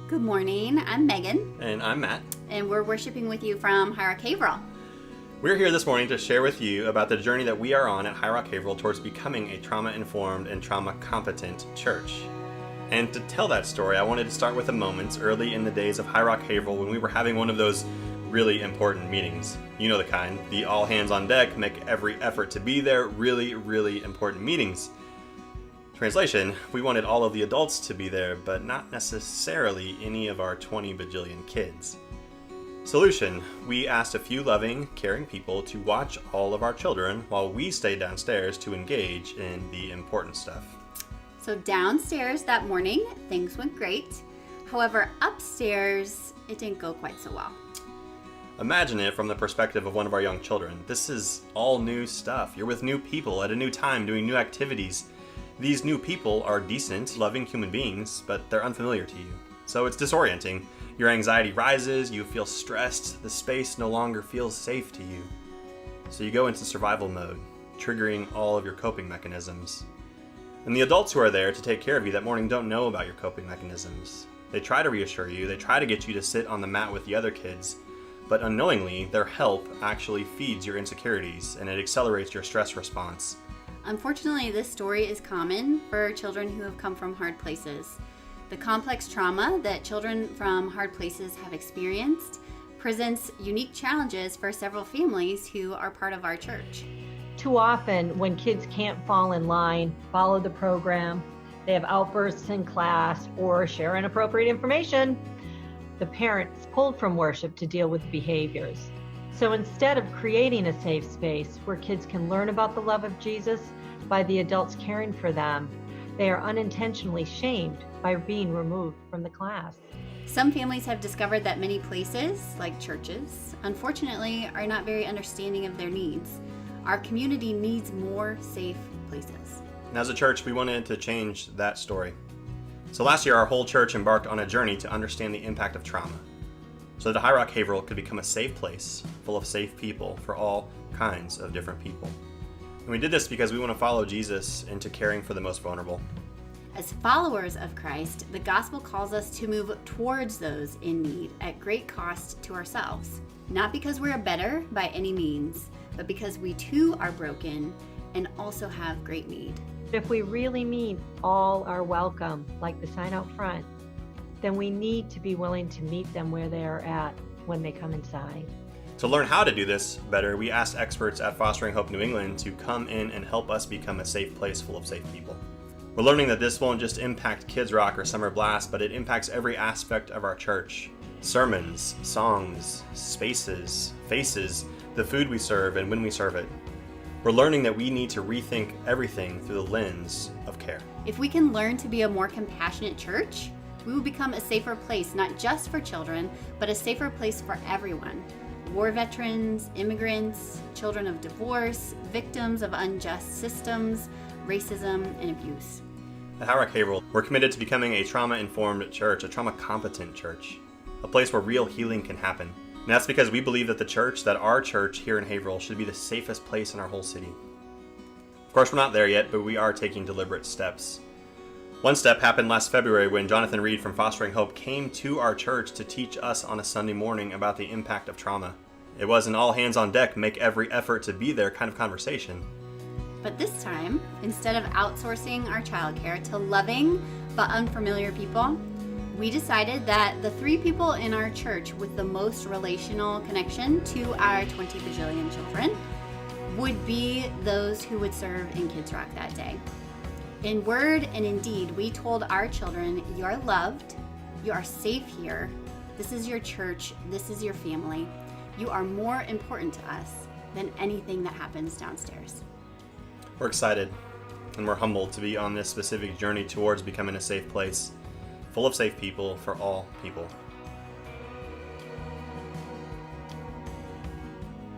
Good morning, I'm Megan. And I'm Matt. And we're worshiping with you from Highrock Haverhill. We're here this morning to share with you about the journey that we are on at Highrock Haverhill towards becoming a trauma-informed and trauma-competent church. And to tell that story, I wanted to start with a moment early in the days of Highrock Haverhill when we were having one of those really important meetings. You know the kind, the all hands on deck, make every effort to be there, really, really important meetings. Translation, we wanted all of the adults to be there, but not necessarily any of our 20 bajillion kids. Solution, we asked a few loving, caring people to watch all of our children while we stayed downstairs to engage in the important stuff. So downstairs that morning, things went great. However, upstairs, it didn't go quite so well. Imagine it from the perspective of one of our young children. This is all new stuff. You're with new people at a new time, doing new activities. These new people are decent, loving human beings, but they're unfamiliar to you. So it's disorienting. Your anxiety rises, you feel stressed, the space no longer feels safe to you. So you go into survival mode, triggering all of your coping mechanisms. And the adults who are there to take care of you that morning don't know about your coping mechanisms. They try to reassure you, they try to get you to sit on the mat with the other kids, but unknowingly, their help actually feeds your insecurities and it accelerates your stress response. Unfortunately, this story is common for children who have come from hard places. The complex trauma that children from hard places have experienced presents unique challenges for several families who are part of our church. Too often, when kids can't fall in line, follow the program, they have outbursts in class, or share inappropriate information, the parents pulled from worship to deal with behaviors. So instead of creating a safe space where kids can learn about the love of Jesus by the adults caring for them, they are unintentionally shamed by being removed from the class. Some families have discovered that many places, like churches, unfortunately are not very understanding of their needs. Our community needs more safe places. And as a church, we wanted to change that story. So last year, our whole church embarked on a journey to understand the impact of trauma, so that Highrock Haverhill could become a safe place full of safe people for all kinds of different people. And we did this because we want to follow Jesus into caring for the most vulnerable. As followers of Christ, the gospel calls us to move towards those in need at great cost to ourselves. Not because we're better by any means, but because we too are broken and also have great need. If we really mean all are welcome, like the sign out front, then we need to be willing to meet them where they are at when they come inside. To learn how to do this better, we asked experts at Fostering Hope New England to come in and help us become a safe place full of safe people. We're learning that this won't just impact Kids Rock or Summer Blast, but it impacts every aspect of our church. Sermons, songs, spaces, faces, the food we serve and when we serve it. We're learning that we need to rethink everything through the lens of care. If we can learn to be a more compassionate church, we will become a safer place, not just for children, but a safer place for everyone. War veterans, immigrants, children of divorce, victims of unjust systems, racism, and abuse. At Highrock Haverhill, we're committed to becoming a trauma-informed church, a trauma-competent church, a place where real healing can happen. And that's because we believe that our church here in Haverhill should be the safest place in our whole city. Of course, we're not there yet, but we are taking deliberate steps. One step happened last February when Jonathan Reed from Fostering Hope came to our church to teach us on a Sunday morning about the impact of trauma. It was an all hands on deck, make every effort to be there kind of conversation. But this time, instead of outsourcing our childcare to loving but unfamiliar people, we decided that the 3 people in our church with the most relational connection to our 20 bajillion children would be those who would serve in Kids Rock that day. In word and in deed, we told our children, you are loved, you are safe here, this is your church, this is your family, you are more important to us than anything that happens downstairs. We're excited and we're humbled to be on this specific journey towards becoming a safe place, full of safe people for all people.